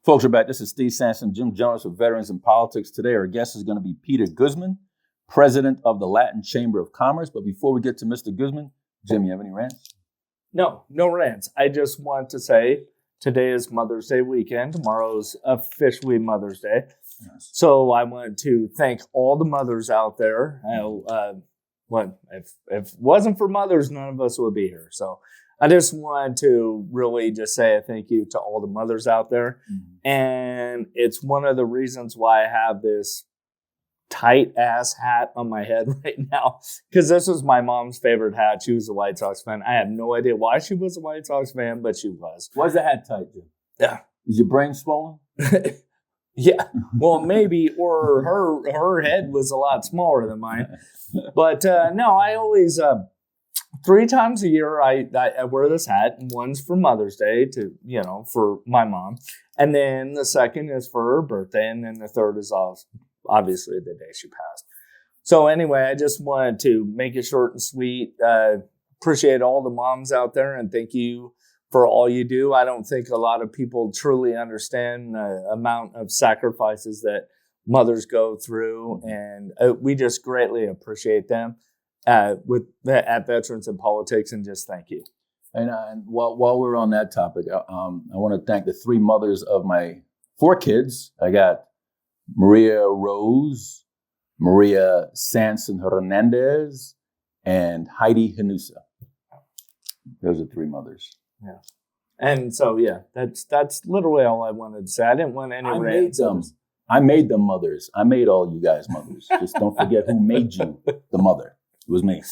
Folks, we're back. This is Steve Sampson, Jim Jones for Veterans in Politics. Today, our guest is going to be Peter Guzman, president of the Latin Chamber of Commerce. But before we get to Mr. Guzman, Jim, you have any rants? No rants. I just want to say today is Mother's Day weekend. Tomorrow's officially Mother's Day. Yes. So I want to thank all the mothers out there. If it wasn't for mothers, none of us would be here. So I just wanted to really just say a thank you to all the mothers out there. Mm-hmm. And it's one of the reasons why I have this tight ass hat on my head right now, because this was my mom's favorite hat. She was a White Sox fan. I have no idea why she was a White Sox fan, but she was. Why's the hat tight, Jim? Yeah. Is your brain swollen? Yeah. Well, maybe, or her head was a lot smaller than mine. But no, I always 3 times a year I wear this hat, and one's for Mother's Day for my mom, and then the second is for her birthday, and then the third is obviously the day she passed. So anyway, I just wanted to make it short and sweet. Appreciate all the moms out there, and thank you for all you do. I don't think a lot of people truly understand the amount of sacrifices that mothers go through, and we just greatly appreciate them at Veterans in Politics, and just thank you. And while we're on that topic, I want to thank the 3 mothers of my 4 kids. I got Maria Rose, Maria Sanson Hernandez, and Heidi Hanusa. Those are 3 mothers. Yeah. And so, yeah, that's literally all I wanted to say. I didn't want any rants. I made them mothers. I made all you guys mothers. Just don't forget who made you the mother. It was me.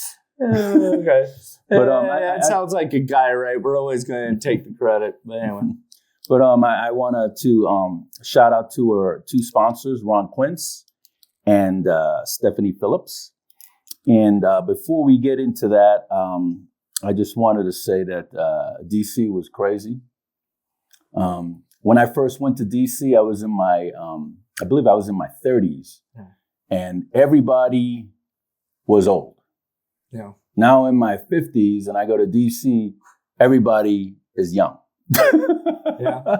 Okay. But it sounds like a guy, right? We're always going to take the credit. But anyway. But I wanted to shout out to our 2 sponsors, Ron Quince and Stephanie Phillips. And before we get into that, I just wanted to say that DC was crazy. When I first went to DC, I was in my, I believe I was in my 30s, and everybody was old. Yeah. Now in my 50s, and I go to DC, everybody is young. Yeah.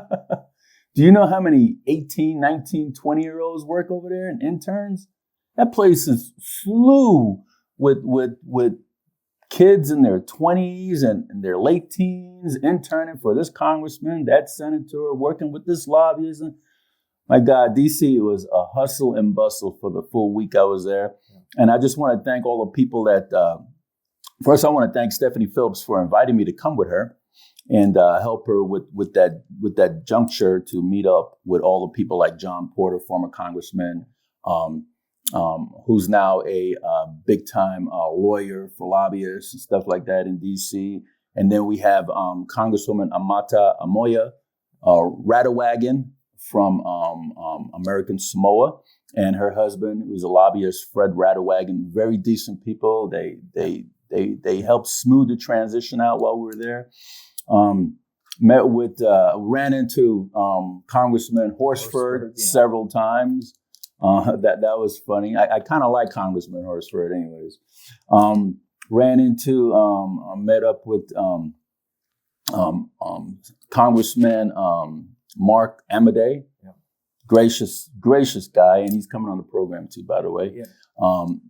Do you know how many 18, 19, 20-year-olds work over there and interns? That place is slew with kids in their 20s and their late teens interning for this congressman, that senator, working with this lobbyist. My God, DC was a hustle and bustle for the full week I was there. And I just want to thank all the people that, first I want to thank Stephanie Phillips for inviting me to come with her and help her with that juncture to meet up with all the people like John Porter, former congressman, who's now a big-time lawyer for lobbyists and stuff like that in D.C. And then we have Congresswoman Amata Amoya Radawagan from American Samoa, and her husband, who's a lobbyist, Fred Radawagan. Very decent people. They helped smooth the transition out while we were there. Ran into Congressman Horsford several times. That was funny. I kind of like Congressman Horsford anyways. Met up with Congressman Mark Amadei. Yeah. Gracious guy, and he's coming on the program too, by the way. Yeah.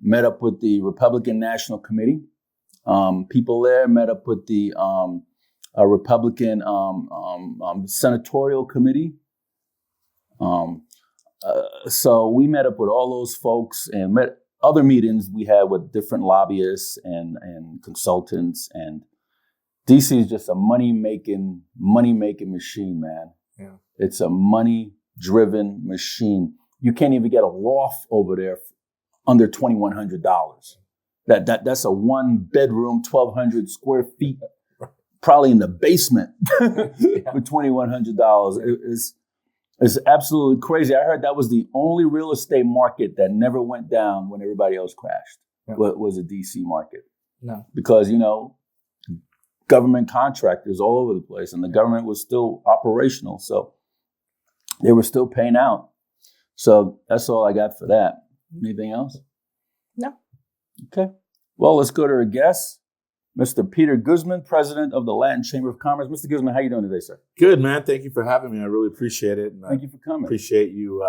Met up with the Republican National Committee people there. Met up with the Republican Senatorial Committee. So we met up with all those folks and met other meetings we had with different lobbyists and consultants. And DC is just a money-making machine, man. Yeah. It's a money-driven machine. You can't even get a loft over there under $2,100. That's a 1-bedroom, 1,200 square feet, probably in the basement for $2,100. It's absolutely crazy. I heard that was the only real estate market that never went down when everybody else crashed. Yeah. Was a DC market. No. Because, government contractors all over the place, and the government was still operational. So they were still paying out. So that's all I got for that. Anything else? No. Okay. Well, let's go to our guests. Mr. Peter Guzman, president of the Latin Chamber of Commerce. Mr. Guzman, how you doing today, sir? Good, man. Thank you for having me. I really appreciate it. And Thank you for coming. Appreciate you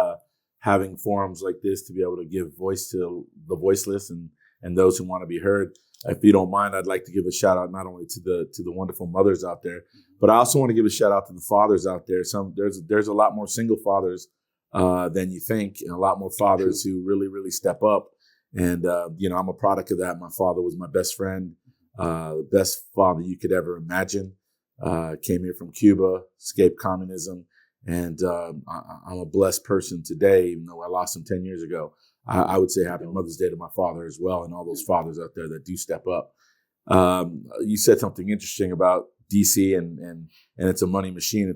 having forums like this to be able to give voice to the voiceless and those who want to be heard. If you don't mind, I'd like to give a shout out not only to the wonderful mothers out there, but I also want to give a shout out to the fathers out there. There's a lot more single fathers than you think, and a lot more fathers who really, really step up. And I'm a product of that. My father was my best friend, the best father you could ever imagine. Came here from Cuba, escaped communism, and I'm a blessed person today, even though I lost him 10 years ago. I would say happy Mother's Day to my father as well, and all those fathers out there that do step up. You said something interesting about DC and it's a money machine.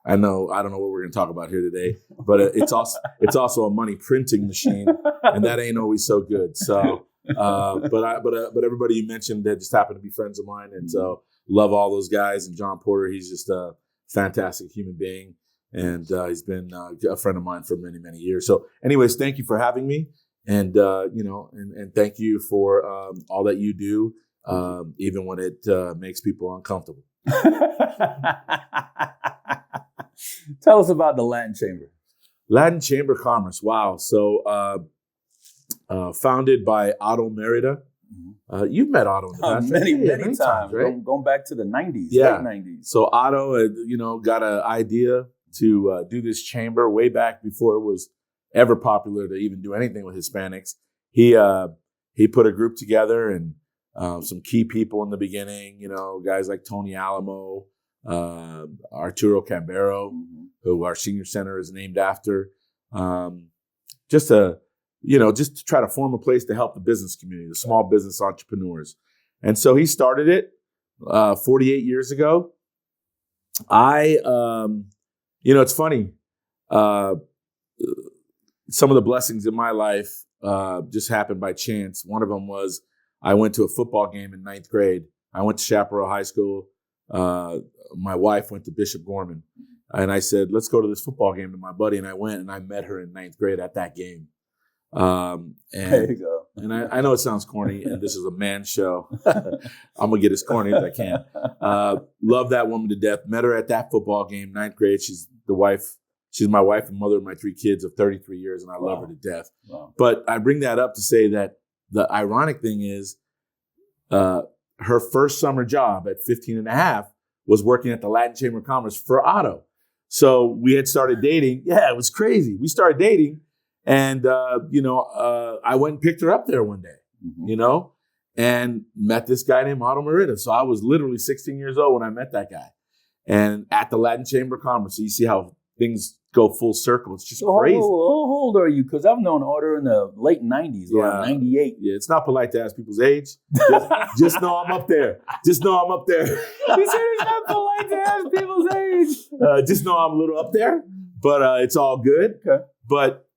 I don't know what we're going to talk about here today, but it's also a money printing machine, and that ain't always so good. So, but everybody you mentioned that just happen to be friends of mine, and so love all those guys. And John Porter, he's just a fantastic human being. And he's been a friend of mine for many, many years. So anyways, thank you for having me. And, and thank you for all that you do, even when it makes people uncomfortable. Tell us about the Latin Chamber. Latin Chamber of Commerce. Wow. So founded by Otto Merida. You've met Otto in the past. Many times, right? Going back to the 90s, late 90s. So Otto, got an idea to do this chamber way back before it was ever popular to even do anything with Hispanics. He put a group together and some key people in the beginning, guys like Tony Alamo, Arturo Cambero, who our senior center is named after, just to try to form a place to help the business community, the small business entrepreneurs. And so he started it 48 years ago. It's funny. Some of the blessings in my life just happened by chance. One of them was I went to a football game in 9th grade. I went to Chaparral High School. My wife went to Bishop Gorman. And I said, let's go to this football game to my buddy. And I went and I met her in 9th grade at that game. And there you go. And I know it sounds corny, and this is a man show. I'm going to get as corny as I can. Love that woman to death. Met her at that football game, 9th grade. She's my wife and mother of my 3 kids of 33 years, and I love her to death. Wow. But I bring that up to say that the ironic thing is her first summer job at 15 and a half was working at the Latin Chamber of Commerce for Otto. So we had started dating. Yeah, it was crazy. We started dating. And, I went and picked her up there one day, and met this guy named Otto Merida. So I was literally 16 years old when I met that guy, and at the Latin Chamber of Commerce. So you see how things go full circle. It's just crazy. How old are you? Because I've known Otto in the late 90s, around 98. Yeah, it's not polite to ask people's age. Just know I'm up there. Just know I'm up there. You said it's not polite to ask people's age. Just know I'm a little up there, but it's all good. Okay. But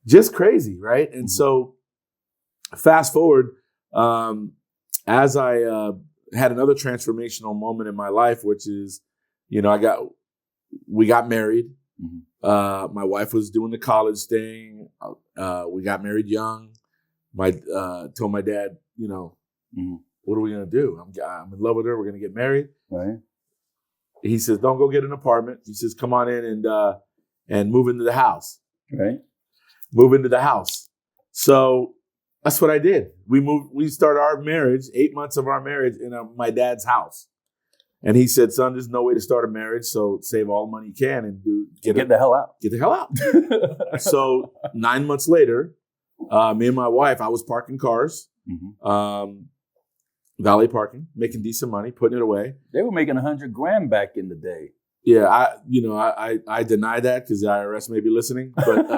just crazy, right? And so fast forward, as I had another transformational moment in my life, which is, we got married. My wife was doing the college thing. We got married young. Told my dad, what are we going to do? I'm in love with her. We're going to get married. Right. He says, don't go get an apartment. He says, come on in and move into the house. Right. Move into the house. So that's what I did. We started our marriage, 8 months of our marriage in my dad's house. And he said, son, there's no way to start a marriage. So save all the money you can and get the hell out. Get the hell out. So 9 months later, me and my wife, I was parking cars. Valet parking, making decent money, putting it away. They were making $100,000 back in the day. Yeah, I deny that because the IRS may be listening. But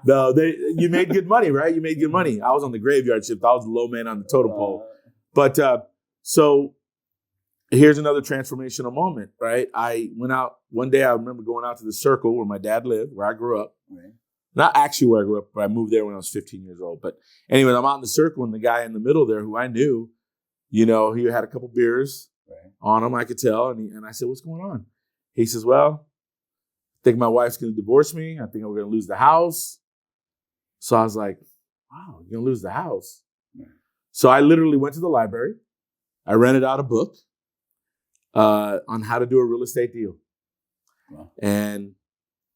no, you made good money, right? You made good money. I was on the graveyard shift. I was the low man on the totem pole. But so here's another transformational moment, right? I went out one day. I remember going out to the Circle where my dad lived, where I grew up. Right. Not actually where I grew up, but I moved there when I was 15 years old. But anyway, I'm out in the Circle, and the guy in the middle there who I knew, he had a couple beers on him, I could tell. And I said, what's going on? He says, well, think my wife's going to divorce me. I think we're going to lose the house. So I was like, wow, you're going to lose the house. Yeah. So I literally went to the library. I rented out a book on how to do a real estate deal. Wow. And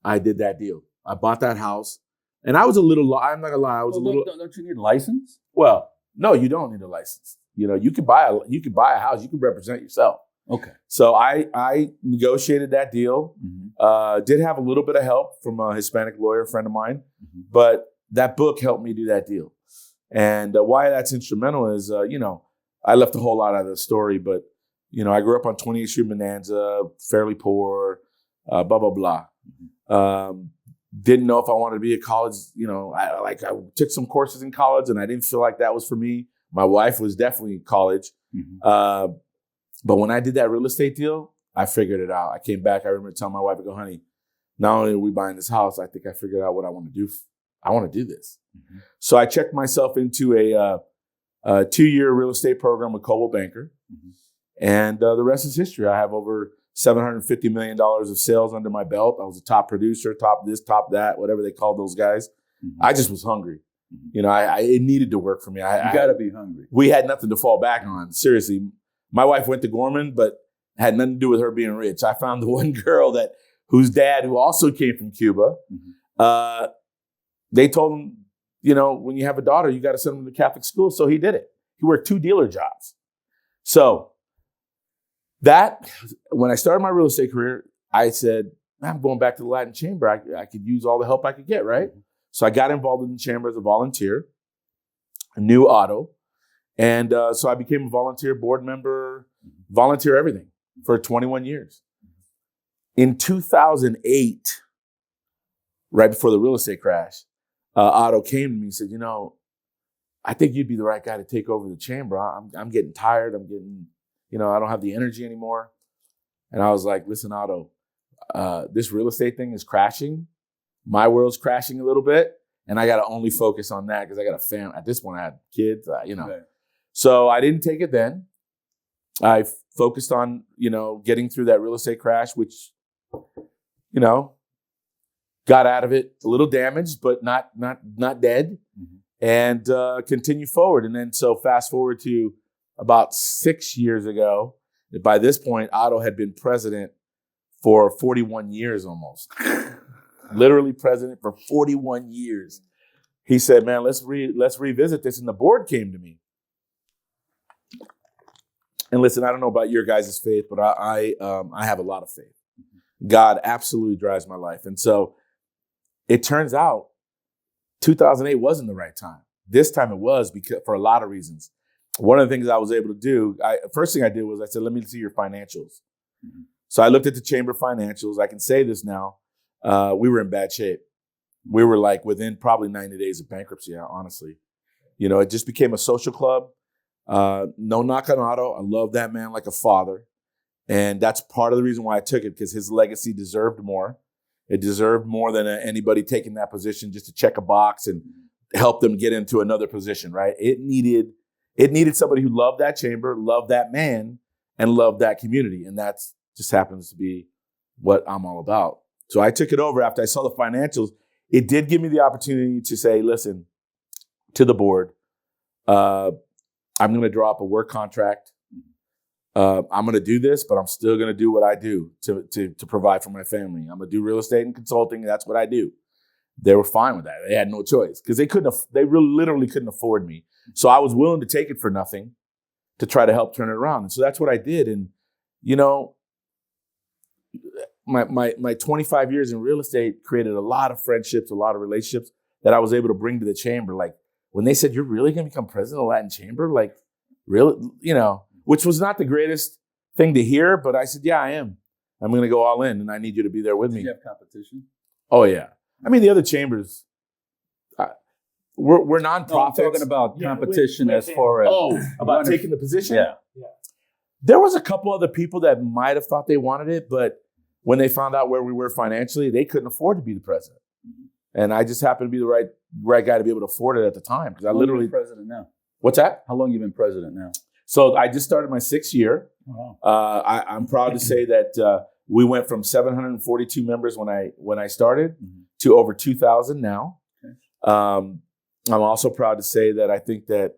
I did that deal. I bought that house. And I was a little, I'm not going to lie, I was a little. Don't you need a license? Well, no, you don't need a license. You could buy a house. You could represent yourself. Okay. So I negotiated that deal. Mm-hmm. Did have a little bit of help from a Hispanic lawyer friend of mine, mm-hmm. but that book helped me do that deal. And why that's instrumental is, I left a whole lot out of the story, but, I grew up on 28th Street, Bonanza, fairly poor, blah, blah, blah. Mm-hmm. Didn't know if I wanted to be a college, I took some courses in college and I didn't feel like that was for me. My wife was definitely in college. Mm-hmm. But when I did that real estate deal, I figured it out. I came back. I remember telling my wife, I go, honey, not only are we buying this house, I think I figured out what I want to do. I want to do this. Mm-hmm. So I checked myself into a 2-year real estate program with Coldwell Banker. Mm-hmm. And the rest is history. I have over $750 million of sales under my belt. I was a top producer, top this, top that, whatever they called those guys. Mm-hmm. I just was hungry. Mm-hmm. It needed to work for me. You got to be hungry. We had nothing to fall back on. Seriously. My wife went to Gorman, but had nothing to do with her being rich. I found the one girl whose dad, who also came from Cuba, mm-hmm. They told him, when you have a daughter, you got to send them to Catholic school. So he did it. He worked 2 dealer jobs. So when I started my real estate career, I said, I'm going back to the Latin Chamber. I could use all the help I could get, right? Mm-hmm. So I got involved in the chamber as a volunteer, a new auto. And so I became a volunteer board member, volunteer everything for 21 years. In 2008, right before the real estate crash, Otto came to me and said, I think you'd be the right guy to take over the chamber. I'm getting tired. I'm getting, I don't have the energy anymore. And I was like, listen, Otto, this real estate thing is crashing. My world's crashing a little bit. And I got to only focus on that because I got a family. At this point, I had kids, Right. So I didn't take it then. I focused on, getting through that real estate crash, which, got out of it a little damaged, but not dead, mm-hmm. and continue forward. And then so fast forward to about 6 years ago. By this point, Otto had been president for 41 years almost. Literally president for 41 years. He said, man, let's revisit this. And the board came to me. And listen, I don't know about your guys' faith, but I have a lot of faith. God absolutely drives my life. And so it turns out 2008 wasn't the right time. This time it was because for a lot of reasons. One of the things I was able to do, first thing I did was I said, let me see your financials. Mm-hmm. So I looked at the chamber financials. I can say this now. We were in bad shape. We were like within probably 90 days of bankruptcy, honestly. It just became a social club. No knock on Otto. I love that man like a father. And that's part of the reason why I took it, because his legacy deserved more. It deserved more than anybody taking that position just to check a box and help them get into another position, right? It needed somebody who loved that chamber, loved that man, and loved that community. And that just happens to be what I'm all about. So I took it over after I saw the financials. It did give me the opportunity to say, listen, to the board, I'm going to draw up a work contract. I'm going to do this, but I'm still going to do what I do to provide for my family. I'm going to do real estate and consulting. That's what I do. They were fine with that. They had no choice because they literally couldn't afford me. So I was willing to take it for nothing to try to help turn it around. And so that's what I did. And, my 25 years in real estate created a lot of friendships, a lot of relationships that I was able to bring to the chamber. Like when they said, you're really going to become president of the Latin Chamber? Like, really, which was not the greatest thing to hear, but I said, yeah, I am. I'm going to go all in and I need you to be there with me. Did you have competition? Oh, yeah. I mean, the other chambers, we're nonprofits. No, I'm talking about competition as far as... Oh, about taking the position? Yeah. There was a couple other people that might have thought they wanted it, but when they found out where we were financially, they couldn't afford to be the president. Mm-hmm. And I just happened to be the right guy to be able to afford it at the time. Because I literally... How long have you been president now? What's that? How long have you been president now? So I just started my 6th year. Wow. I'm proud to say that We went from 742 members when I started to over 2,000 now. Okay. I'm also proud to say that I think that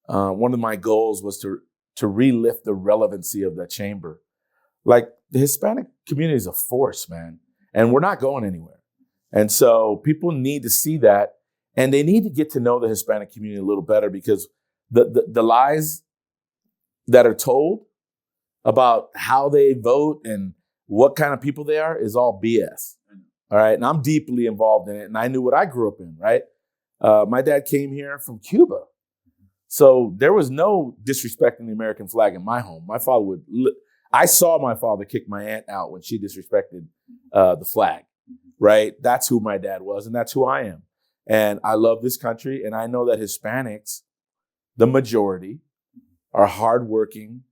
one of my goals was to relift the relevancy of the chamber. Like, the Hispanic community is a force, man, and we're not going anywhere. And so people need to see that, and they need to get to know the Hispanic community a little better, because the lies that are told about how they vote and what kind of people they are is all BS. All right. And I'm deeply involved in it. And I knew what I grew up in, right? My dad came here from Cuba. So there was no disrespecting the American flag in my home. My father I saw my father kick my aunt out when she disrespected the flag, right? That's who my dad was, and that's who I am. And I love this country, and I know that Hispanics, the majority, are hardworking,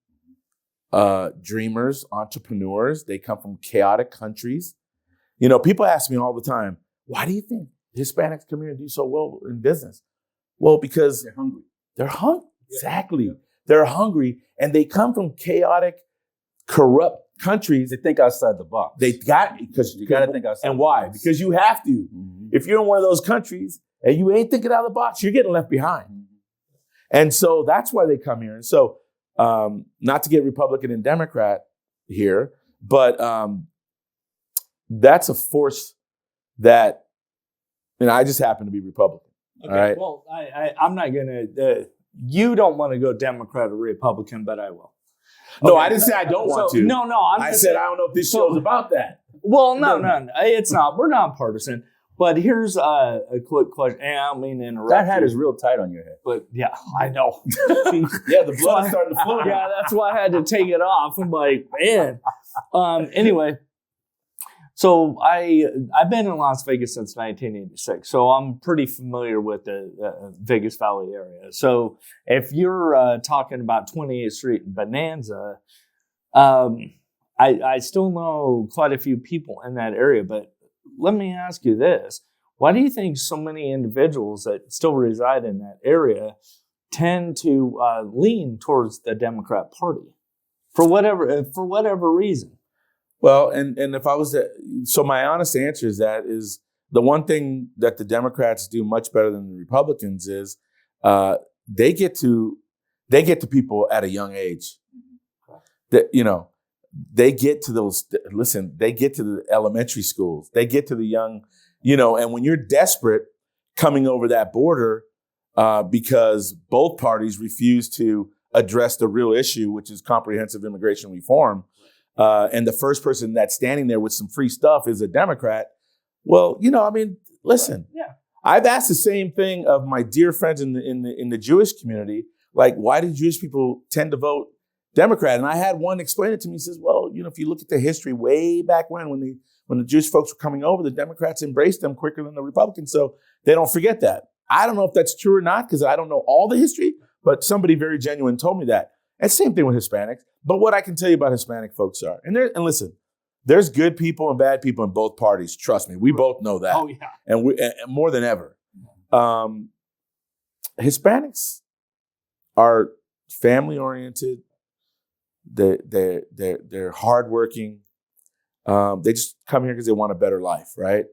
dreamers, entrepreneurs. They come from chaotic countries. You know, people ask me all the time, why do you think Hispanics come here and do so well in business? Well, because They're hungry. They're hungry. Exactly. Yeah. They're hungry, and they come from chaotic, corrupt countries. They think outside the box. Because you got to think outside. And why? Because you have to. Mm-hmm. If you're in one of those countries and you ain't thinking out of the box, you're getting left behind. Mm-hmm. And so that's why they come here. And so, not to get Republican and Democrat here, but that's a force that, I just happen to be Republican. Okay, all right? Well, I'm not going to, you don't want to go Democrat or Republican, but I will. No, Okay. I didn't say I don't want to. No, I said I don't know if this show's about that. Well, no, it's not. We're not partisan. But here's a quick question. And I don't mean to interrupt. That hat is real tight on your head. But yeah, I know. Yeah, the blood is starting to flow. Yeah, that's why I had to take it off. I'm like, man. Anyway, so I've been in Las Vegas since 1986, so I'm pretty familiar with the Vegas Valley area. So if you're talking about 28th Street and Bonanza, I still know quite a few people in that area, but let me ask you this. Why do you think so many individuals that still reside in that area tend to lean towards the Democrat Party for whatever reason? Well, and if I was so my honest answer is the one thing that the Democrats do much better than the Republicans is they get to people at a young age. That, they get to those, they get to the elementary schools. They get to the young, and when you're desperate coming over that border because both parties refuse to address the real issue, which is comprehensive immigration reform, and the first person that's standing there with some free stuff is a Democrat. Well, listen, yeah. I've asked the same thing of my dear friends in the Jewish community. Like, why do Jewish people tend to vote Democrat? And I had one explain it to me. He says, well, if you look at the history way back when the Jewish folks were coming over, the Democrats embraced them quicker than the Republicans. So they don't forget that. I don't know if that's true or not, because I don't know all the history, but somebody very genuine told me that. And same thing with Hispanics. But what I can tell you about Hispanic folks are, and listen, there's good people and bad people in both parties. Trust me, we both know that. Oh yeah, and more than ever, Hispanics are family oriented. They're hardworking. They just come here because they want a better life, right?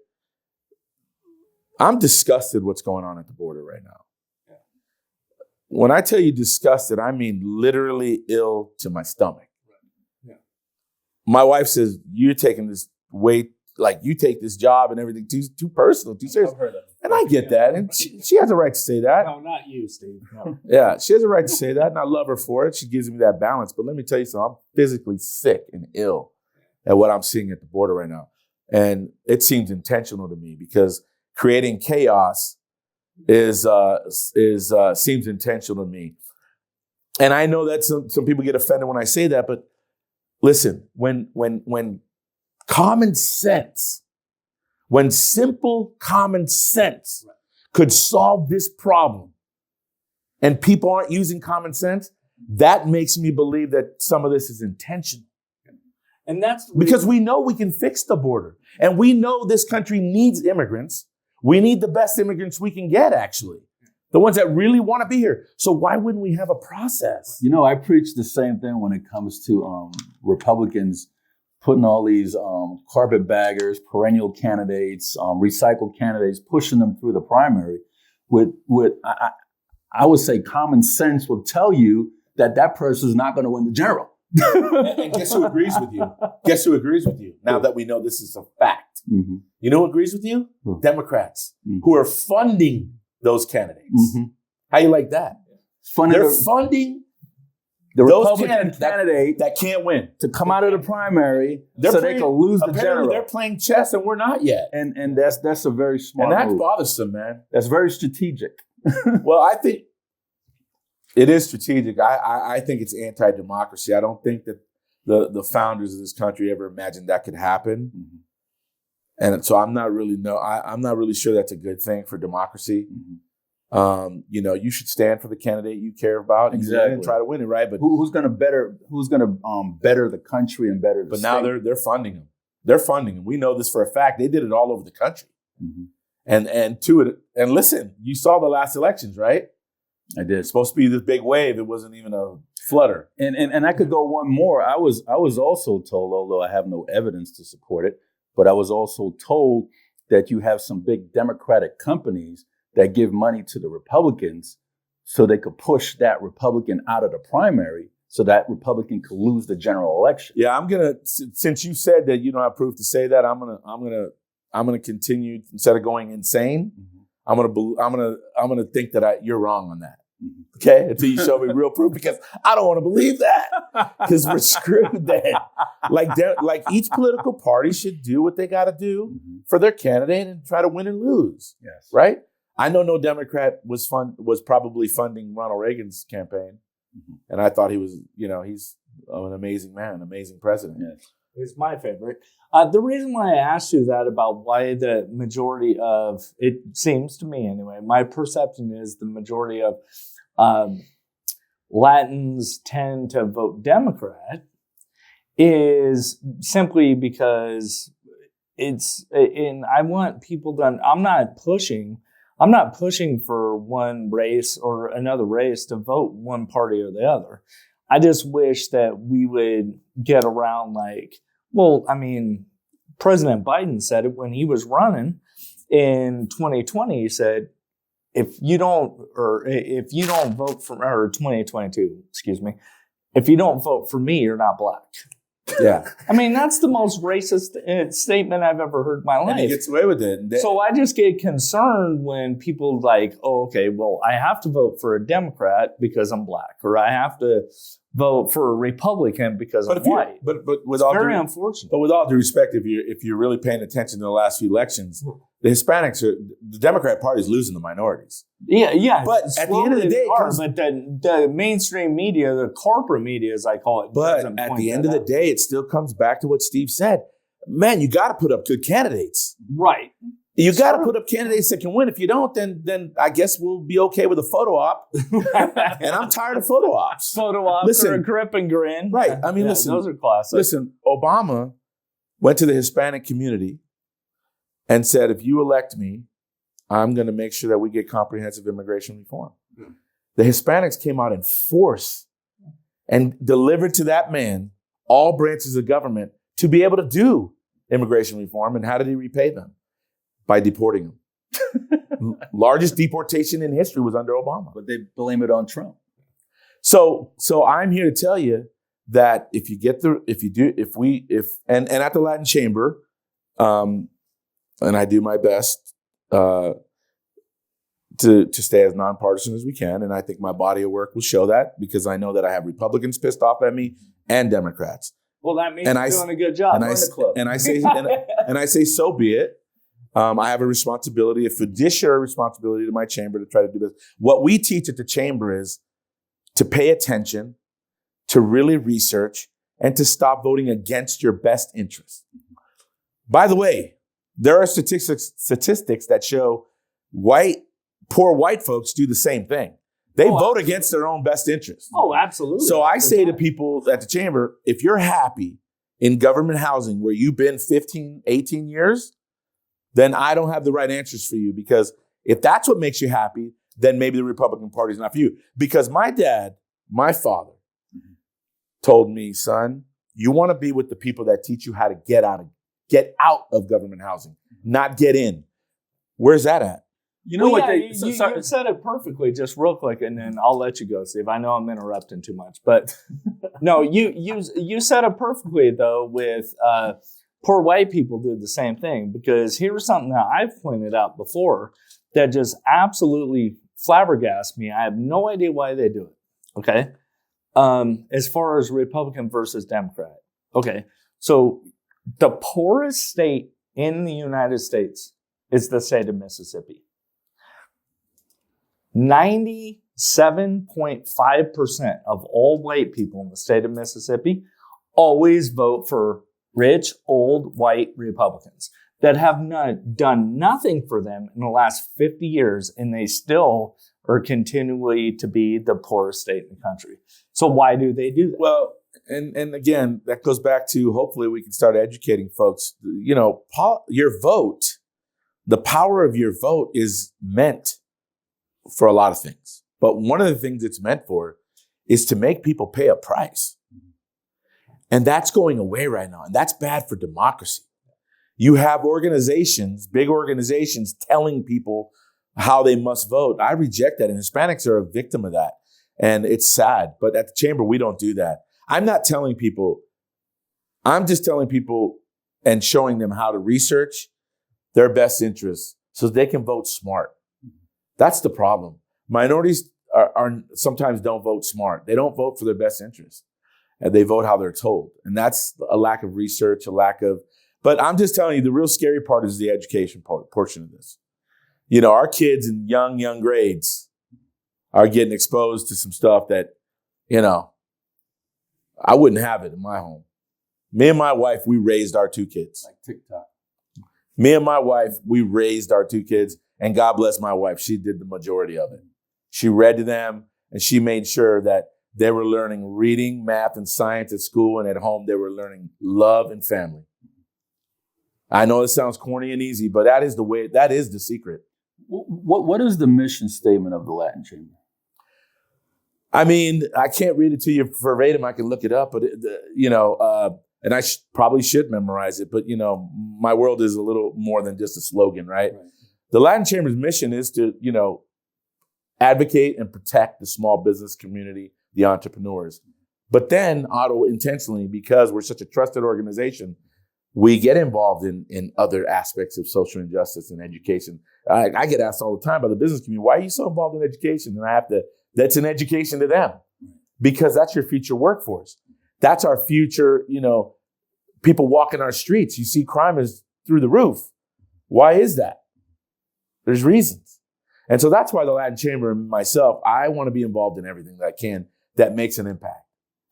I'm disgusted what's going on at the border right now. Yeah. When I tell you disgusted, I mean literally ill to my stomach. Right. Yeah. My wife says, you're taking this way, like you take this job and everything too personal, too serious. I've heard that. And I get that. And she has a right to say that. No, not you, Steve. No. Yeah, she has a right to say that, and I love her for it. She gives me that balance. But let me tell you something. I'm physically sick and ill at what I'm seeing at the border right now. And it seems intentional to me because creating chaos seems intentional to me. And I know that some people get offended when I say that, but listen, when common sense, when simple common sense could solve this problem and people aren't using common sense, that makes me believe that some of this is intentional. And that's because we know we can fix the border and we know this country needs immigrants. We need the best immigrants we can get, actually. The ones that really want to be here. So why wouldn't we have a process? I preach the same thing when it comes to Republicans putting all these carpetbaggers, perennial candidates, recycled candidates, pushing them through the primary. I would say common sense will tell you that person is not going to win the general. And guess who agrees with you? Guess who agrees with you? Now that we know this is a fact. Mm-hmm. You know who agrees with you? Mm-hmm. Democrats, Mm-hmm. who are funding those candidates. Mm-hmm. How you like that? They're funding the those Republican candidate that can't win to come out of the primary they can lose the general. They're playing chess and we're not yet. And that's a very smart move. And that's move. bothersome, man. That's very strategic. Well, I think it is strategic. I think it's anti-democracy. I don't think that the founders of this country ever imagined that could happen. Mm-hmm. And so I'm not really sure that's a good thing for democracy. Mm-hmm. You should stand for the candidate you care about and try to win it, right? But who's going to better the country and better the But state? now they're funding them. They're funding them. We know this for a fact. They did it all over the country. Mm-hmm. And listen, you saw the last elections, right? I did. It's supposed to be this big wave. It wasn't even a flutter. And I could go one more. I was also told, although I have no evidence to support it, but I was also told that you have some big Democratic companies that give money to the Republicans so they could push that Republican out of the primary so that Republican could lose the general election. Yeah, since you said that you don't have proof to say that, I'm gonna continue instead of going insane. Mm-hmm. I'm gonna think that you're wrong on that. Mm-hmm. Okay, until you show me real proof, because I don't want to believe that, because we're screwed then. Like each political party should do what they got to do mm-hmm. for their candidate and try to win and lose. Yes, right. I know no Democrat was probably funding Ronald Reagan's campaign, mm-hmm. and I thought he was, he's an amazing man, amazing president. Yes. He's my favorite. The reason why I asked you that about why the majority of, it seems to me anyway, my perception is the majority of Latins tend to vote Democrat is simply because I want people to, I'm not pushing for one race or another race to vote one party or the other. I just wish that we would get around President Biden said it when he was running in 2020. He said, if you don't vote for, or 2022, excuse me, if you don't vote for me, you're not black. Yeah. That's the most racist statement I've ever heard in my life. And he gets away with it. So I just get concerned when people I have to vote for a Democrat because I'm black, or I have to vote for a Republican because I'm white. But with it's all very unfortunate. But with all due respect, if you're really paying attention to the last few elections, the Hispanics the Democrat Party is losing the minorities. Yeah. But at the end of the day, but the mainstream media, the corporate media, as I call it, but at the end of the day, it still comes back to what Steve said. Man, you got to put up good candidates. Right. You got to put up candidates that can win. If you don't, then I guess we'll be okay with a photo op. And I'm tired of photo ops. Photo ops or a grip and grin. Right. Listen. Those are classic. Listen, Obama went to the Hispanic community and said, if you elect me, I'm going to make sure that we get comprehensive immigration reform. Mm. The Hispanics came out in force and delivered to that man all branches of government to be able to do immigration reform. And how did he repay them? By deporting them. Largest deportation in history was under Obama. But they blame it on Trump. So I'm here to tell you that and at the Latin Chamber, and I do my best to stay as nonpartisan as we can, and I think my body of work will show that, because I know that I have Republicans pissed off at me and Democrats. Well, that means you're doing a good job. And I say, so be it. I have a fiduciary responsibility to my chamber to try to do this. What we teach at the chamber is to pay attention, to really research, and to stop voting against your best interest. By the way, there are statistics that show poor white folks do the same thing. They vote against their own best interest. Oh, absolutely. So I say to people at the chamber, if you're happy in government housing where you've been 15, 18 years, then I don't have the right answers for you, because if that's what makes you happy, then maybe the Republican Party is not for you. Because my father, told me, son, You want to be with the people that teach you how to get out of government housing, not get in. Where's that at? You know what? You said it perfectly, just real quick, and then I'll let you go, Steve. I know I'm interrupting too much, but no, you said it perfectly though. With poor white people do the same thing, because here's something that I've pointed out before that just absolutely flabbergasts me. I have no idea why they do it. Okay, as far as Republican versus Democrat. Okay, so the poorest state in the United States is the state of Mississippi. 97.5% of all white people in the state of Mississippi always vote for rich, old, white Republicans that have done nothing for them in the last 50 years, and they still are continually to be the poorest state in the country. So why do they do that? Well, and again, that goes back to, hopefully we can start educating folks. You know, your vote, the power of your vote is meant for a lot of things. But one of the things it's meant for is to make people pay a price. And that's going away right now. And that's bad for democracy. You have organizations, big organizations, telling people how they must vote. I reject that. And Hispanics are a victim of that. And it's sad. But at the chamber, we don't do that. I'm not telling people. I'm just telling people and showing them how to research their best interests so they can vote smart. That's the problem. Minorities are sometimes don't vote smart. They don't vote for their best interest. And they vote how they're told. And that's a lack of research, but I'm just telling you, the real scary part is the education portion of this. You know, our kids in young grades are getting exposed to some stuff that, you know, I wouldn't have it in my home. Me and my wife, we raised our 2 kids. Like TikTok. Me and my wife, we raised our 2 kids. And God bless my wife. She did the majority of it. She read to them, and she made sure that they were learning reading, math, and science at school, and at home they were learning love and family. I know it sounds corny and easy, but that is the secret. What is the mission statement of the Latin Chamber? I mean, I can't read it to you verbatim. I can look it up, but and I probably should memorize it. But, you know, my world is a little more than just a slogan, right? The Latin Chamber's mission is to, you know, advocate and protect the small business community, the entrepreneurs. But then, intentionally, because we're such a trusted organization, we get involved in other aspects of social injustice and education. I get asked all the time by the business community, why are you so involved in education? And that's an education to them, because that's your future workforce. That's our future, you know, people walking our streets. You see crime is through the roof. Why is that? There's reasons. And so that's why the Latin Chamber and myself, I want to be involved in everything that I can that makes an impact.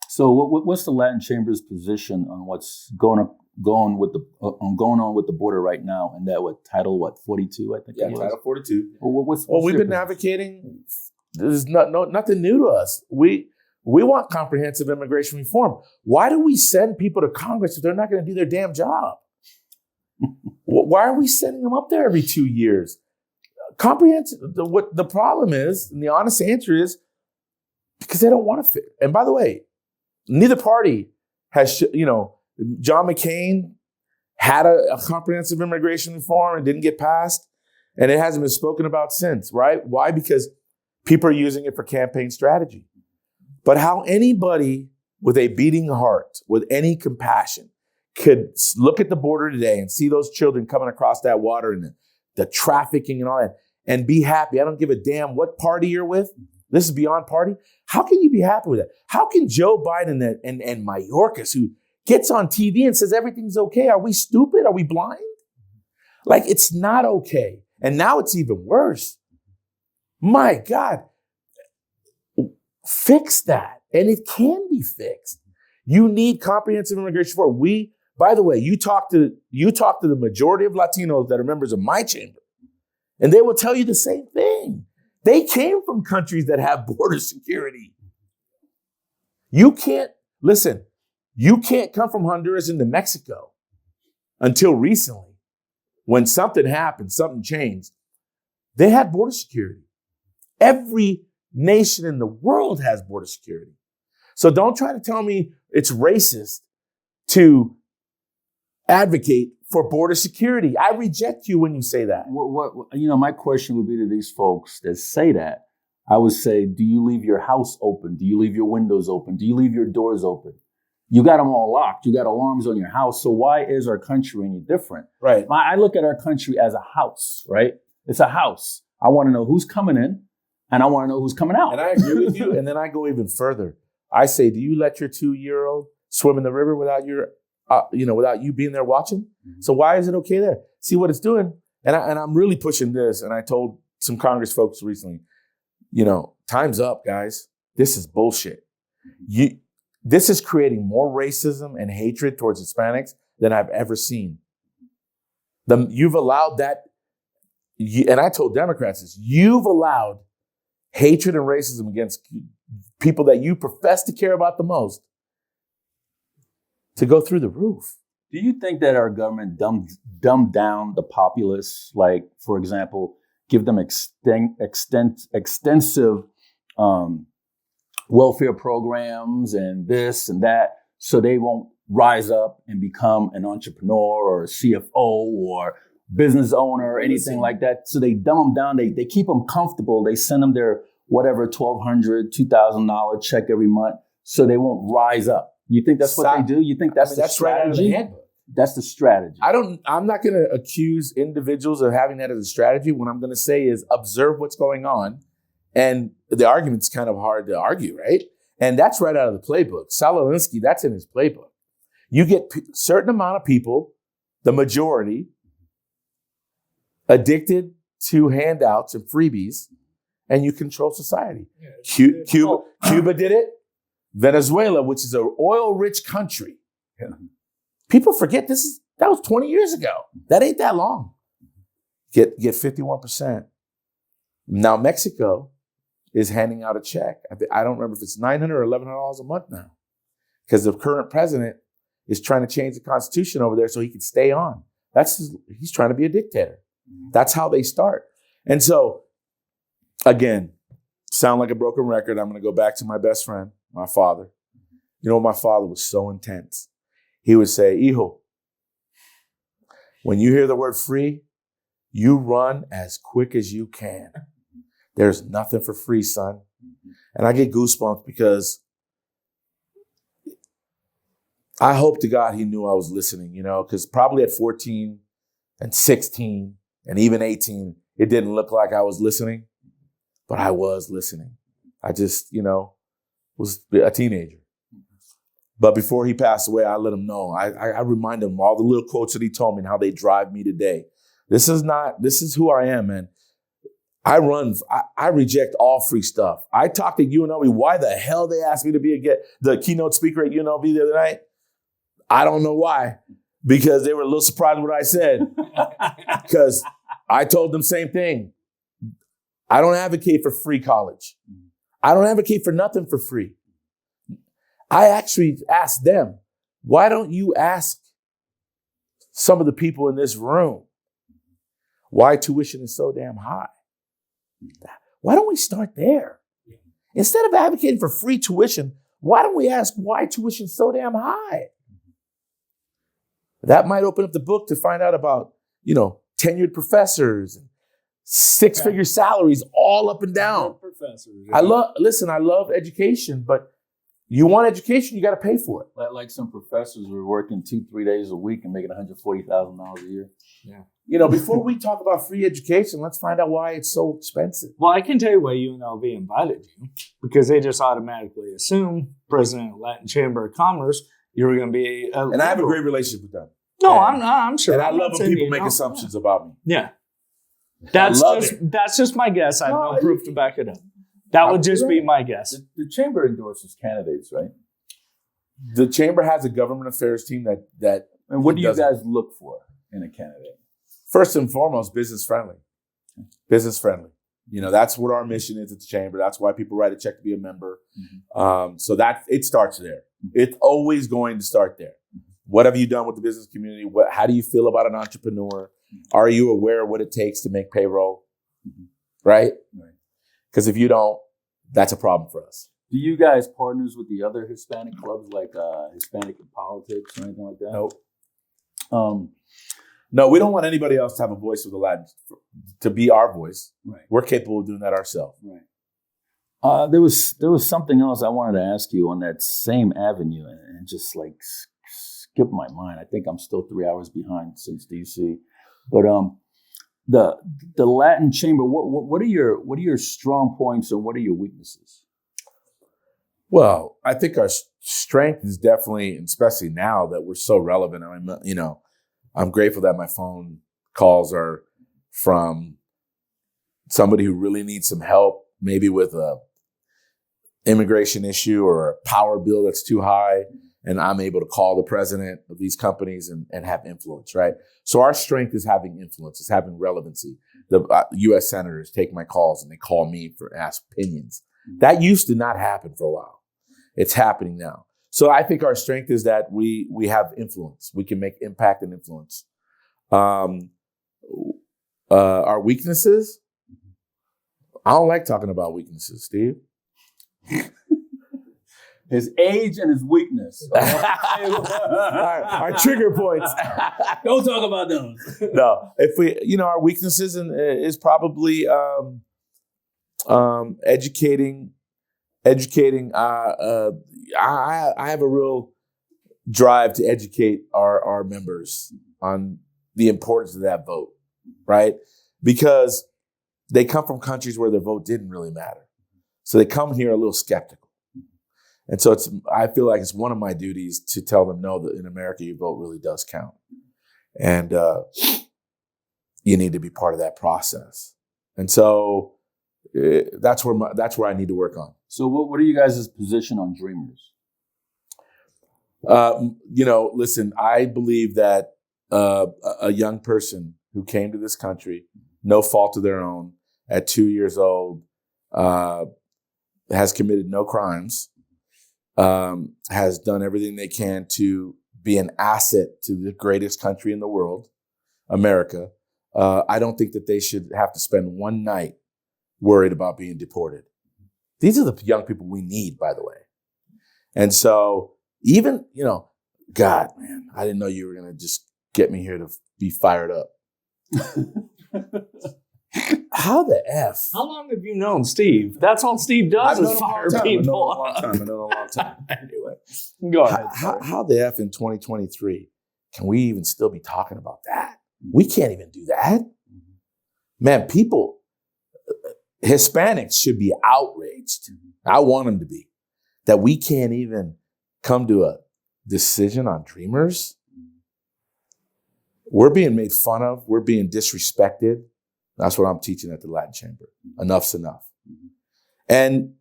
So what's the Latin Chamber's position on what's going on with the border right now? And that Title 42, I think. Yeah, Title 42. What's we've been advocating. There's nothing new to us. We want comprehensive immigration reform. Why do we send people to Congress if they're not going to do their damn job? Why are we sending them up there every 2 years? Comprehensive. What the problem is, and the honest answer is, because they don't want to fit. And by the way, neither party has, John McCain had a comprehensive immigration reform and didn't get passed, and it hasn't been spoken about since, right? Why? Because people are using it for campaign strategy. But how anybody with a beating heart, with any compassion, could look at the border today and see those children coming across that water and the trafficking and all that, and be happy. I don't give a damn what party you're with. This is beyond party. How can you be happy with that? How can Joe Biden and Mayorkas, who gets on TV and says everything's okay, are we stupid? Are we blind? Like, it's not okay. And now it's even worse. My God, fix that. And it can be fixed. You need comprehensive immigration reform. By the way, you talk to the majority of Latinos that are members of my chamber, and they will tell you the same thing. They came from countries that have border security. You can't come from Honduras into Mexico until recently, when something happened, something changed. They had border security. Every nation in the world has border security. So don't try to tell me it's racist to advocate for border security. I reject you when you say that. My question would be to these folks that say that. I would say, do you leave your house open? Do you leave your windows open? Do you leave your doors open? You got them all locked. You got alarms on your house. So why is our country any different? Right. I look at our country as a house, right? It's a house. I want to know who's coming in and I want to know who's coming out. And I agree with you. And then I go even further. I say, do you let your 2-year-old swim in the river without without you being there watching? Mm-hmm. So why is it okay there? See what it's doing? And I'm really pushing this. And I told some Congress folks recently, time's up, guys. This is bullshit. This is creating more racism and hatred towards Hispanics than I've ever seen. You've allowed that, and I told Democrats this, you've allowed hatred and racism against people that you profess to care about the most to go through the roof. Do you think that our government dumbed down the populace? Like, for example, give them extensive welfare programs and this and that, so they won't rise up and become an entrepreneur or a CFO or business owner or anything like that. So they dumb them down. They keep them comfortable. They send them their whatever $1,200, $2,000 check every month, so they won't rise up. You think that's what they do? You think that's the strategy? Right, that's the strategy. I'm not going to accuse individuals of having that as a strategy. What I'm going to say is observe what's going on. And the argument's kind of hard to argue, right? And that's right out of the playbook. Saul Alinsky, that's in his playbook. You get a certain amount of people, the majority, addicted to handouts and freebies, and you control society. Yeah, Cuba did it. Venezuela, which is an oil-rich country. Yeah. People forget that was 20 years ago. That ain't that long. Get 51%. Now Mexico is handing out a check. I don't remember if it's $900 or $1,100 a month now, because the current president is trying to change the constitution over there so he can stay on. He's trying to be a dictator. That's how they start. And so, again, sound like a broken record. I'm going to go back to my best friend, my father. My father was so intense. He would say, "Hijo, when you hear the word free, you run as quick as you can. There's nothing for free, son." And I get goosebumps because I hope to God he knew I was listening, because probably at 14 and 16 and even 18, it didn't look like I was listening, but I was listening. I just, was a teenager. But before he passed away, I let him know. I remind him all the little quotes that he told me and how they drive me today. This is who I am, man. I reject all free stuff. I talked to UNLV. Why the hell they asked me to be the keynote speaker at UNLV the other night? I don't know why. Because they were a little surprised what I said. Because I told them same thing. I don't advocate for free college. I don't advocate for nothing for free. I actually asked them, why don't you ask some of the people in this room why tuition is so damn high? Why don't we start there? Instead of advocating for free tuition, why don't we ask why tuition is so damn high? That might open up the book to find out about, tenured professors, and six-figure salaries all up and down. Professors. Yeah. I love education, but you want education, you got to pay for it. Like some professors were working 2-3 days a week and making $140,000 a year. Yeah. Before we talk about free education, let's find out why it's so expensive. Well, I can tell you why UNLV invited you, because they just automatically assume President of Latin Chamber of Commerce, you were going to be and I have a great relationship with them. No, I'm sure. And I love when people make assumptions about me. Yeah. That's just my guess. I have no proof to back it up. That would just be my guess. The chamber endorses candidates, right? The chamber has a government affairs team that. And what do you guys look for in a candidate? First and foremost, business friendly. Business friendly. That's what our mission is at the chamber. That's why people write a check to be a member. Mm-hmm. So it starts there. It's always going to start there. What have you done with the business community? How do you feel about an entrepreneur? Are you aware of what it takes to make payroll? Right? Because if you don't, that's a problem for us. Do you guys partners with the other Hispanic clubs, like Hispanic in Politics or anything like that? Nope. Um, No, we don't want anybody else to have a voice with the Latin, to be our voice. right. We're capable of doing that ourselves. Right. There was something else I wanted to ask you on that same avenue, and just like skipped my mind. I think I'm still 3 hours behind since DC, but the Latin Chamber. What are your strong points and what are your weaknesses? Well, I think our strength is definitely, especially now that we're so relevant. I mean, I'm grateful that my phone calls are from somebody who really needs some help, maybe with a immigration issue or a power bill that's too high, and I'm able to call the president of these companies and have influence, right? So our strength is having influence, is having relevancy. The U.S. senators take my calls and they call me for ask opinions. That used to not happen for a while. It's happening now. So I think our strength is that we have influence. We can make impact and influence. Our weaknesses, I don't like talking about weaknesses, Steve. His age and his weakness. our trigger points. Don't talk about those. No, if we, our weaknesses is probably educating. I have a real drive to educate our members on the importance of that vote, right? Because they come from countries where their vote didn't really matter. So they come here a little skeptical. And so I feel like it's one of my duties to tell them, no, that in America, your vote really does count. And you need to be part of that process. And so that's where I need to work on. So what are you guys' position on Dreamers? Listen, I believe that a young person who came to this country, no fault of their own, at 2 years old, has committed no crimes, has done everything they can to be an asset to the greatest country in the world, America. I don't think that they should have to spend one night worried about being deported. These are the young people we need, by the way. And so even, God, man, I didn't know you were going to just get me here to be fired up. How the F? How long have you known Steve? That's all Steve does is fire people. I've known a long time. Anyway, Go ahead. How the F in 2023 can we even still be talking about that? We can't even do that. Man, Hispanics should be outraged. I want them to be. That we can't even come to a decision on Dreamers. We're being made fun of. We're being disrespected. That's what I'm teaching at the Latin Chamber. Enough's enough. And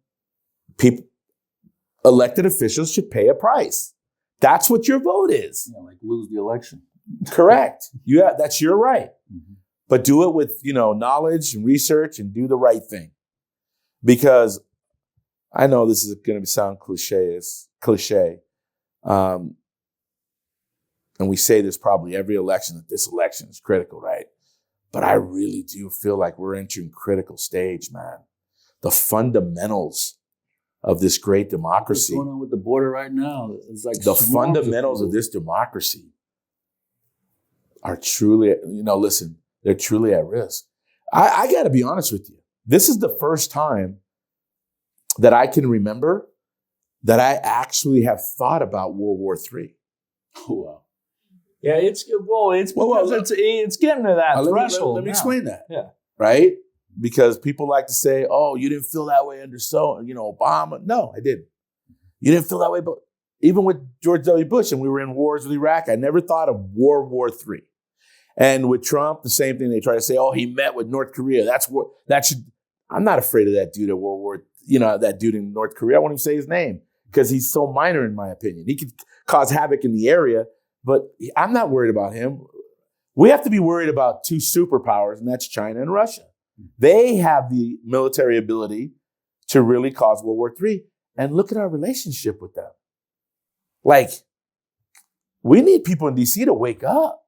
elected officials should pay a price. That's what your vote is. Yeah, like lose the election. Correct. That's your right. But do it with, knowledge and research and do the right thing. Because I know this is going to sound cliche. And we say this probably every election, that this election is critical, right? But I really do feel like we're entering critical stage, man. The fundamentals of this great democracy. What's going on with the border right now? It's like the fundamentals of this democracy are truly, listen, they're truly at risk. I got to be honest with you. This is the first time that I can remember that I actually have thought about World War III. Oh, wow. Yeah, it's because it's getting to that threshold. Let me explain that. Yeah. Right? Because people like to say, oh, you didn't feel that way under Obama. No, I didn't. You didn't feel that way, but even with George W. Bush and we were in wars with Iraq, I never thought of World War III. And with Trump, the same thing. They try to say, oh, he met with North Korea. I'm not afraid of that dude at World War, that dude in North Korea. I won't even say his name because he's so minor in my opinion. He could cause havoc in the area, but I'm not worried about him. We have to be worried about two superpowers, and that's China and Russia. They have the military ability to really cause World War III. And look at our relationship with them. Like, we need people in D.C. to wake up.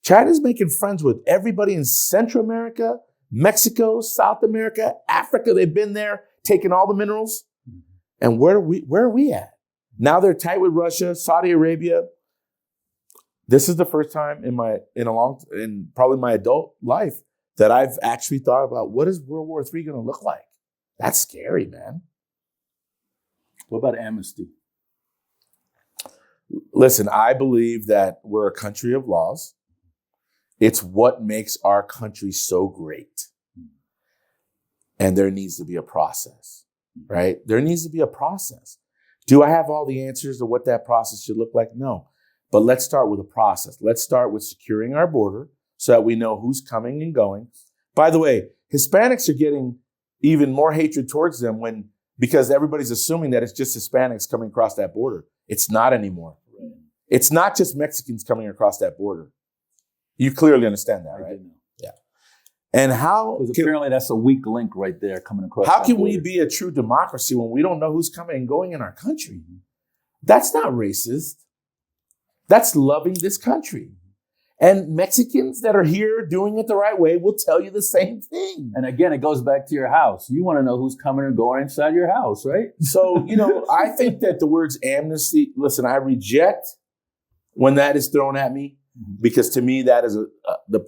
China's making friends with everybody in Central America, Mexico, South America, Africa. They've been there, taking all the minerals. And where are we at? Now they're tight with Russia, Saudi Arabia. This is the first time in probably my adult life that I've actually thought about what is World War III going to look like. That's scary, man. What about amnesty? Listen, I believe that we're a country of laws. It's what makes our country so great. And there needs to be a process, right? There needs to be a process. Do I have all the answers to what that process should look like? No. But let's start with a process. Let's start with securing our border so that we know who's coming and going. By the way, Hispanics are getting even more hatred towards them because everybody's assuming that it's just Hispanics coming across that border. It's not anymore. Right. It's not just Mexicans coming across that border. You clearly understand that, right? Yeah. And apparently that's a weak link right there coming across. How can we be a true democracy when we don't know who's coming and going in our country? That's not racist. That's loving this country. And Mexicans that are here doing it the right way will tell you the same thing. And again, it goes back to your house. You want to know who's coming and going inside your house, right? So, I think that the words amnesty, listen, I reject when that is thrown at me, because to me, that is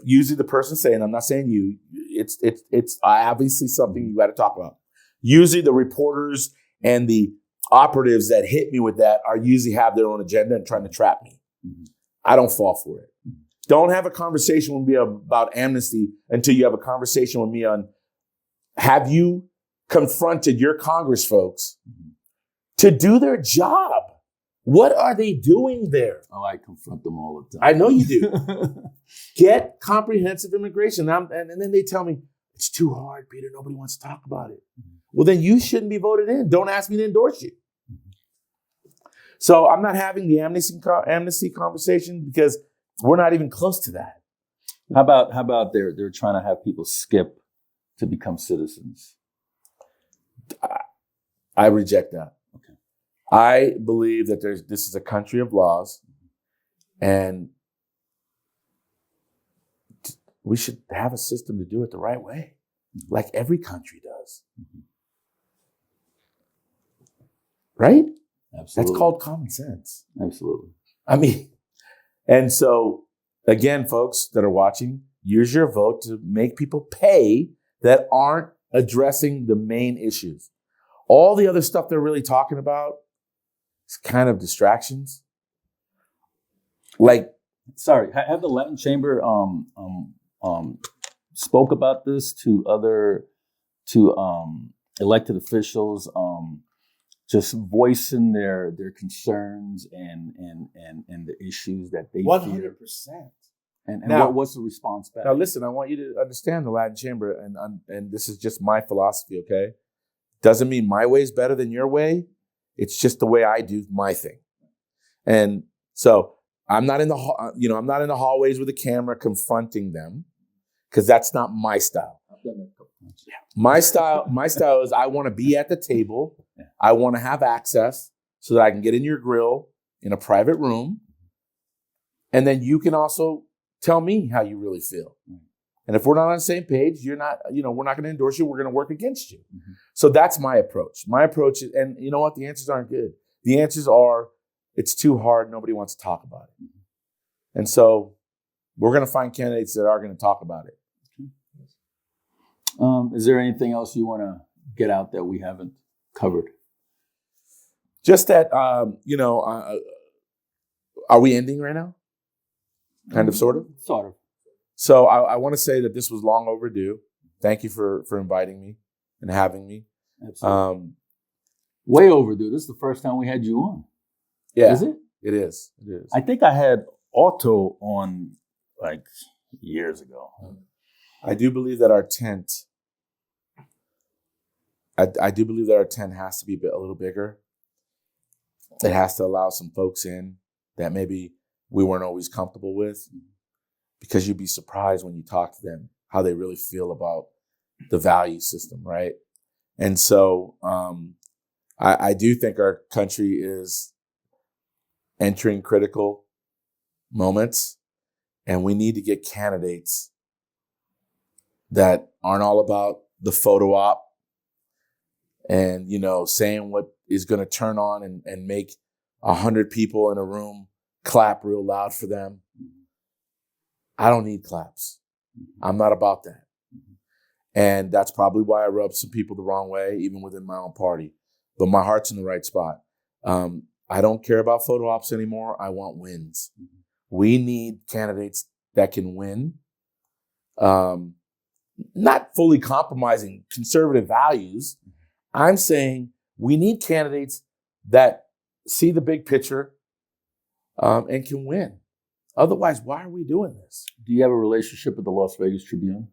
usually the person saying, I'm not saying you, it's obviously something you got to talk about. Usually the reporters and the operatives that hit me with that usually have their own agenda and trying to trap me. Mm-hmm. I don't fall for it. Mm-hmm. Don't have a conversation with me about amnesty until you have a conversation with me on, have you confronted your Congress folks to do their job? What are they doing there? Oh, I confront them all the time. I know you do. Get comprehensive immigration. And then they tell me, it's too hard, Peter. Nobody wants to talk about it. Mm-hmm. Well, then you shouldn't be voted in. Don't ask me to endorse you. Mm-hmm. So I'm not having the amnesty conversation because we're not even close to that. How about they're trying to have people skip to become citizens? I reject that. Okay. I believe that this is a country of laws, and we should have a system to do it the right way, like every country does. Mm-hmm. Right? Absolutely. That's called common sense. Absolutely. I mean, and so again, folks that are watching, use your vote to make people pay that aren't addressing the main issues. All the other stuff they're really talking about is kind of distractions. Like, sorry, have the Latin Chamber spoke about this to elected officials, just voicing their concerns and the issues that they 100%. And now, what's the response back? Now, listen, I want you to understand the Latin Chamber, and this is just my philosophy, okay? Doesn't mean my way is better than your way. It's just the way I do my thing. And so I'm not in the hallways with a camera confronting them, because that's not my style. I've done that a couple times. Yeah. My style is I want to be at the table. Yeah. I want to have access so that I can get in your grill in a private room. And then you can also tell me how you really feel. Mm-hmm. And if we're not on the same page, we're not going to endorse you. We're going to work against you. Mm-hmm. So that's my approach. My approach is, and you know what? The answers aren't good. The answers are, it's too hard. Nobody wants to talk about it. Mm-hmm. And so we're going to find candidates that are going to talk about it. Is there anything else you want to get out that we haven't covered? Just that, are we ending right now? Kind of, sort of? Sort of. So I want to say that this was long overdue. Thank you for inviting me and having me. Absolutely. Way overdue. This is the first time we had you on. Yeah. Is it? It is. It is. I think I had Otto on like years ago. I do believe that our tent, I do believe that our tent has to be a little bigger. It has to allow some folks in that maybe we weren't always comfortable with, because you'd be surprised when you talk to them how they really feel about the value system, right? And so I do think our country is entering critical moments, and we need to get candidates that aren't all about the photo op and, saying what is going to turn on and make 100 people in a room clap real loud for them. I don't need claps. I'm not about that. And that's probably why I rubbed some people the wrong way, even within my own party. But my heart's in the right spot. I don't care about photo ops anymore. I want wins. We need candidates that can win, not fully compromising conservative values. I'm saying we need candidates that see the big picture and can win. Otherwise, why are we doing this? Do you have a relationship with the Las Vegas Tribune?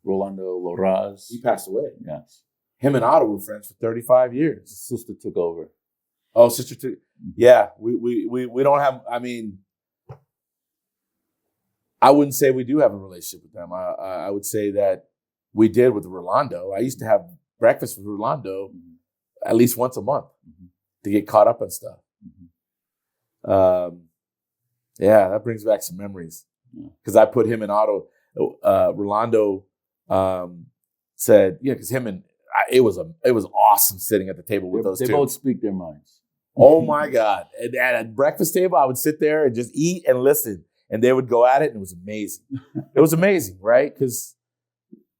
Rolando Loraz? He passed away. Yes. Him and Otto were friends for 35 years. His sister took over. Oh, sister took. Yeah, we don't have. I mean, I wouldn't say we do have a relationship with them. I would say that we did with Rolando. I used to have breakfast with Rolando at least once a month to get caught up on stuff. Yeah, that brings back some memories because I put him and Otto. Rolando said, because him and it was awesome sitting at the table with those two. They both speak their minds. Oh my God! And at a breakfast table, I would sit there and just eat and listen, and they would go at it, and it was amazing. It was amazing, right? Because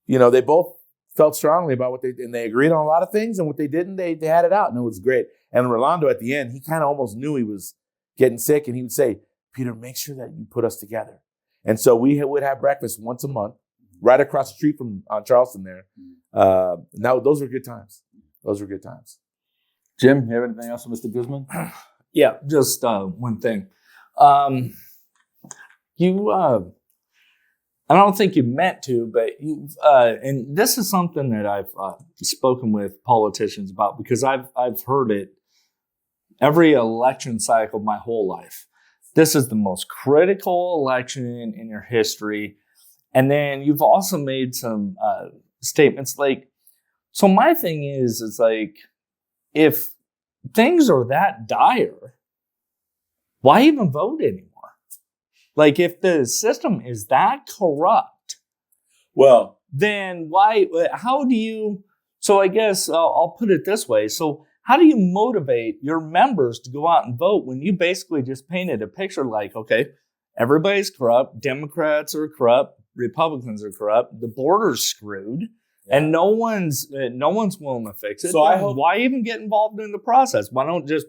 they both felt strongly about and they agreed on a lot of things, and what they didn't, they had it out, and it was great. And Rolando at the end, he kind of almost knew he was getting sick, and he would say, "Peter, make sure that you put us together." And so we would have breakfast once a month, right across the street from on Charleston there. Now those were good times. Those were good times. Jim, you have anything else for Mr. Guzman? Yeah, just one thing. You, I don't think you meant to, but you, and this is something that I've spoken with politicians about because I've heard it every election cycle my whole life. This is the most critical election in your history. And then you've also made some statements like, so my thing is like, if things are that dire, why even vote anymore? Like, if the system is that corrupt, well, then how do you, so I guess I'll put it this way. So how do you motivate your members to go out and vote when you basically just painted a picture like, okay, everybody's corrupt, Democrats are corrupt, Republicans are corrupt, the border's screwed, and no one's willing to fix it. So why even get involved in the process? Why don't just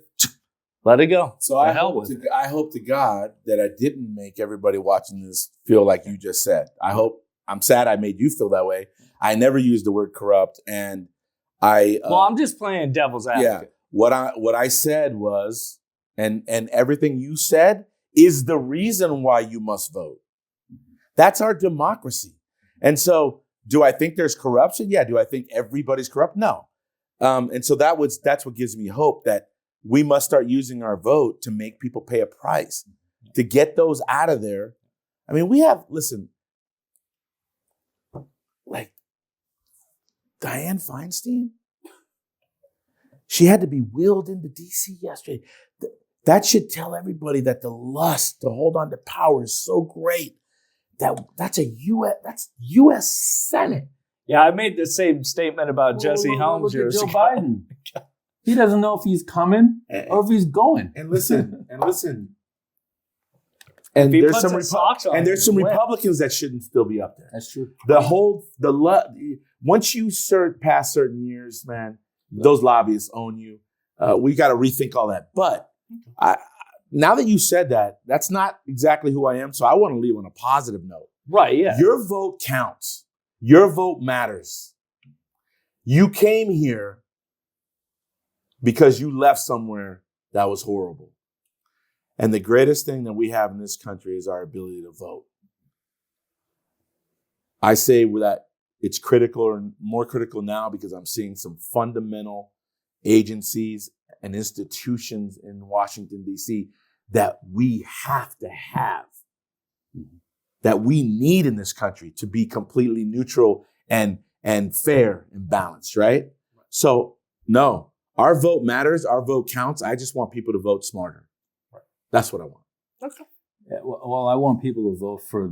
let it go? So I hope to God that I didn't make everybody watching this feel like you just said. I'm sad I made you feel that way. I never used the word corrupt, and I'm just playing devil's advocate. Yeah. What I said was, and everything you said is the reason why you must vote. That's our democracy. And so, do I think there's corruption? Yeah. Do I think everybody's corrupt? No. And so that's what gives me hope that we must start using our vote to make people pay a price, to get those out of there. I mean, like Dianne Feinstein, she had to be wheeled into D.C. yesterday. That should tell everybody that the lust to hold on to power is so great that's U.S. Senate. Yeah, I made the same statement about Jesse Helms years Joe ago. Biden. He doesn't know if he's coming or if he's going. And listen. And there's some Republicans that shouldn't still be up there. That's true. Once you pass certain years, man, those lobbyists own you. We got to rethink all that. But now that you said that, that's not exactly who I am. So I want to leave on a positive note. Right, yeah. Your vote counts. Your vote matters. You came here because you left somewhere that was horrible. And the greatest thing that we have in this country is our ability to vote. I say that it's critical or more critical now because I'm seeing some fundamental agencies and institutions in Washington, D.C. that we have to have, that we need in this country to be completely neutral and fair and balanced, right? So, no, our vote matters. Our vote counts. I just want people to vote smarter. That's what I want. Okay. Yeah, well, I want people to vote for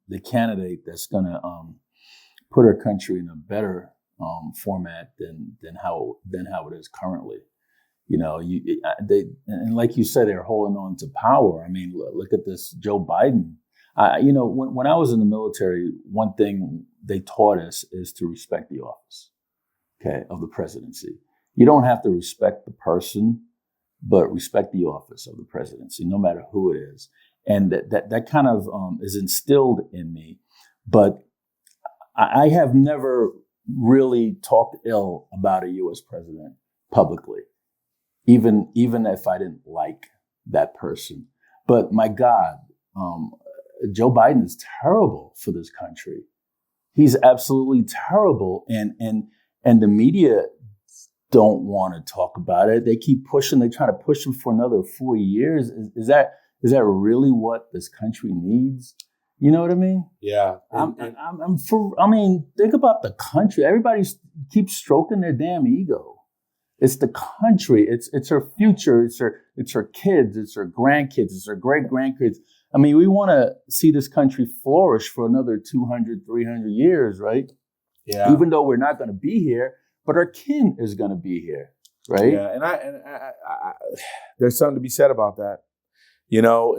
the candidate that's going to put our country in a better format than how it is currently. You know, and like you said, they're holding on to power. I mean, look at this Joe Biden. You know, when I was in the military, one thing they taught us is to respect the office, okay, of the presidency. You don't have to respect the person, but respect the office of the presidency, no matter who it is. And that kind of is instilled in me. But I have never really talked ill about a U.S. president publicly, even if I didn't like that person. But my God, Joe Biden is terrible for this country. He's absolutely terrible, and the media don't want to talk about it. They keep pushing. They try to push him for another 4 years. Is that really what this country needs? You know what I mean? Yeah. I mean, think about the country. Everybody keeps stroking their damn ego. It's the country. It's her future. It's her kids. It's her grandkids. It's her great grandkids. I mean, we want to see this country flourish for another 200, 300 years, right? Yeah. Even though we're not going to be here, but our kin is going to be here, right? Yeah, and I there's something to be said about that. You know,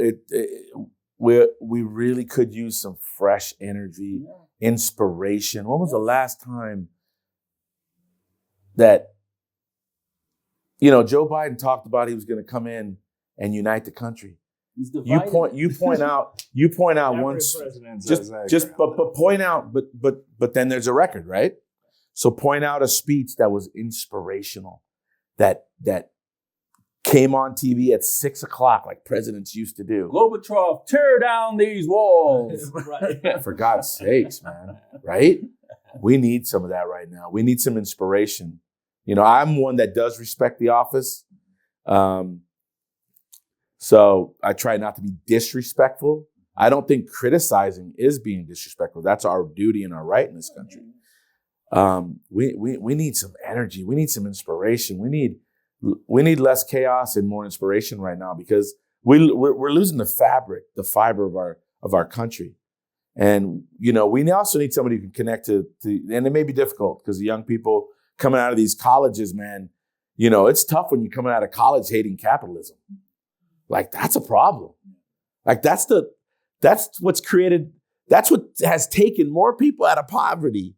we really could use some fresh energy, inspiration. When was the last time that, you know, Joe Biden talked about he was going to come in and unite the country? You point out once, but point out, but then there's a record, right? So point out a speech that was inspirational, that came on TV at 6 o'clock like presidents used to do. Gorbachev, tear down these walls. Right. For God's sakes, man. Right? We need some of that right now. We need some inspiration. You know, I'm one that does respect the office. So I try not to be disrespectful. I don't think criticizing is being disrespectful. That's our duty and our right in this country. We need some energy. We need some inspiration. We need less chaos and more inspiration right now, because we're losing the fiber of our country. And, you know, we also need somebody who can connect to, and it may be difficult because the young people coming out of these colleges, man, you know, it's tough when you're coming out of college hating capitalism. Like, that's a problem. Like, that's what's created, that's what has taken more people out of poverty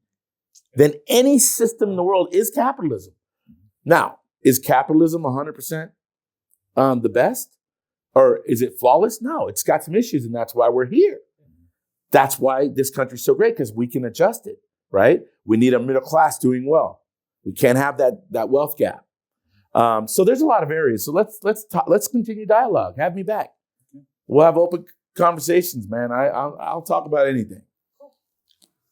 than any system in the world is capitalism. Now, is capitalism 100% the best? Or is it flawless? No, it's got some issues, and that's why we're here. That's why this country's so great, because we can adjust it, right? We need a middle class doing well. We can't have that wealth gap. So there's a lot of areas. So let's continue dialogue. Have me back. We'll have open conversations, man. I'll talk about anything.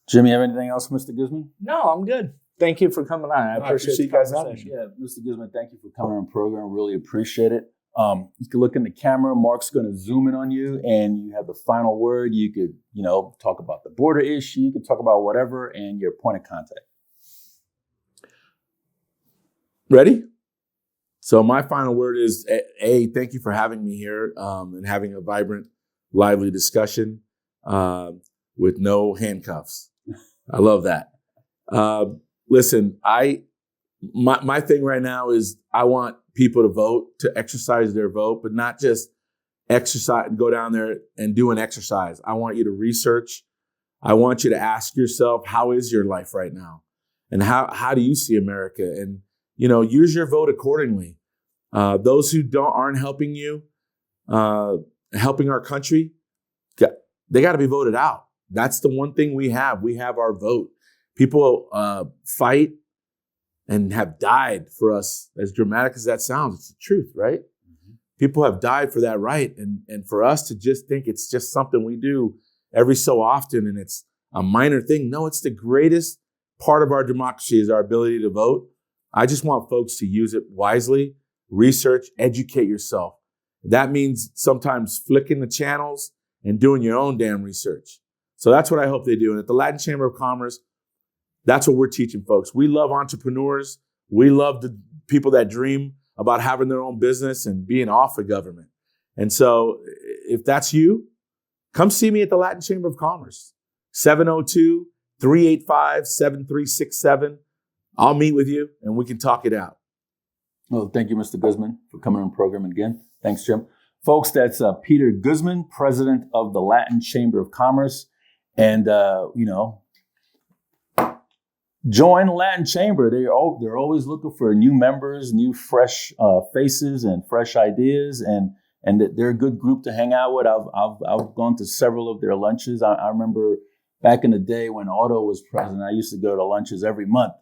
Jimmy, have anything else, Mr. Guzman? No, I'm good. Thank you for coming on. I appreciate you guys having me. Yeah, Mr. Guzman, thank you for coming on the program. Really appreciate it. You can look in the camera. Mark's going to zoom in on you, and you have the final word. You could, you know, talk about the border issue. You could talk about whatever, and your point of contact. Ready? So my final word is, thank you for having me here and having a vibrant, lively discussion with no handcuffs. I love that. Listen, my thing right now is I want people to vote, to exercise their vote, but not just exercise, go down there and do an exercise. I want you to research. I want you to ask yourself, how is your life right now? And how do you see America? And, you know, use your vote accordingly. Those who aren't helping you, helping our country, they got to be voted out. That's the one thing we have. We have our vote. People fight and have died for us. As dramatic as that sounds, it's the truth, right? Mm-hmm. People have died for that right. And for us to just think it's just something we do every so often and it's a minor thing. No, it's the greatest part of our democracy is our ability to vote. I just want folks to use it wisely, research, educate yourself. That means sometimes flicking the channels and doing your own damn research. So that's what I hope they do. And at the Latin Chamber of Commerce, that's what we're teaching folks. We love entrepreneurs. We love the people that dream about having their own business and being off of government. And so if that's you, come see me at the Latin Chamber of Commerce, 702-385-7367. I'll meet with you and we can talk it out. Well, thank you, Mr. Guzman, for coming on the program again. Thanks, Jim. Folks, that's Peter Guzman, president of the Latin Chamber of Commerce. And, join the Latin Chamber. They're always looking for new members, new fresh faces and fresh ideas. And they're a good group to hang out with. I've gone to several of their lunches. I remember back in the day when Otto was president, I used to go to lunches every month.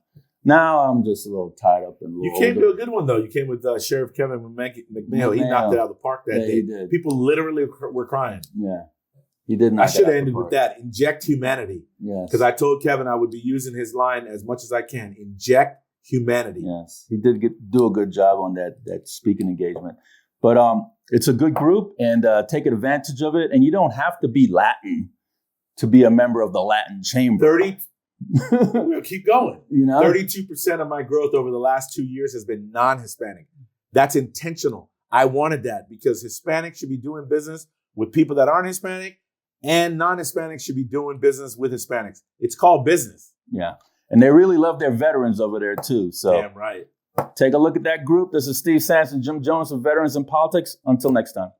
Now I'm just a little tied up and You came to a good one though. You came with Sheriff Kevin McMail. He knocked it out of the park that day. He did. People literally were crying. Yeah, he did. I should have ended with that. Inject humanity. Yes, because I told Kevin I would be using his line as much as I can. Inject humanity. Yes, he did do a good job on that speaking engagement. But it's a good group and take advantage of it. And you don't have to be Latin to be a member of the Latin Chamber. We'll keep going. 32% of my growth over the last 2 years has been non-Hispanic. That's intentional. I wanted that because Hispanics should be doing business with people that aren't Hispanic, and non-Hispanics should be doing business with Hispanics. It's called business. Yeah. And they really love their veterans over there too. So damn right. Take a look at that group. This is Steve Sampson, Jim Jones of Veterans in Politics. Until next time.